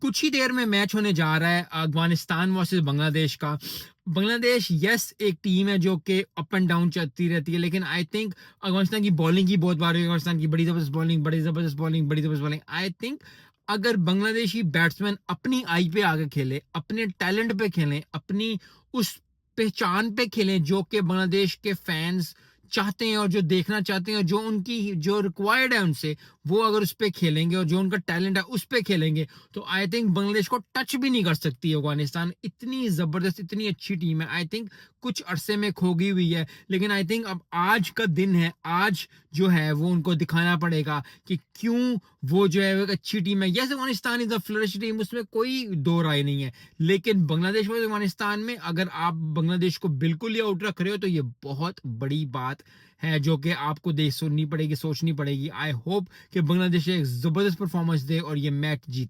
कुछ ही देर में मैच होने जा रहा है अफगानिस्तान वर्सेस बांग्लादेश का। बांग्लादेश यस एक टीम है जो कि अप एंड डाउन चलती रहती है, लेकिन आई थिंक अफगानिस्तान की बॉलिंग की बहुत बार हुई, अफगानिस्तान की बड़ी जबरदस्त बॉलिंग, बड़ी जबरदस्त बॉलिंग, बड़ी जबरदस्त बॉलिंग। आई थिंक अगर बांग्लादेशी बैट्समैन अपनी आई पे आगे खेले, अपने टैलेंट पे खेलें, अपनी उस पहचान पे खेलें जो कि बांग्लादेश के फैंस चाहते हैं और जो देखना चाहते हैं और जो उनकी जो रिक्वायर्ड है उनसे, वो अगर उस पे खेलेंगे और जो उनका टैलेंट है उस पे खेलेंगे, तो आई थिंक बांग्लादेश को टच भी नहीं कर सकती है अफगानिस्तान। इतनी जबरदस्त, इतनी अच्छी टीम है। आई थिंक कुछ अरसे में खोगी हुई है, लेकिन आई थिंक अब आज का दिन है, आज जो है वो उनको दिखाना पड़ेगा कि क्यों वो जो है वो एक अच्छी टीम है। Yes, Afghanistan is a flourish team, उसमें कोई दो राय नहीं है, लेकिन बांग्लादेश और अफगानिस्तान में अगर आप बांग्लादेश को बिल्कुल ही आउट रख रहे हो तो ये बहुत बड़ी बात है जो कि आपको देख सुननी पड़ेगी, सोचनी पड़ेगी। आई होप कि बांग्लादेश एक जबरदस्त परफॉर्मेंस दे और ये मैच जीते।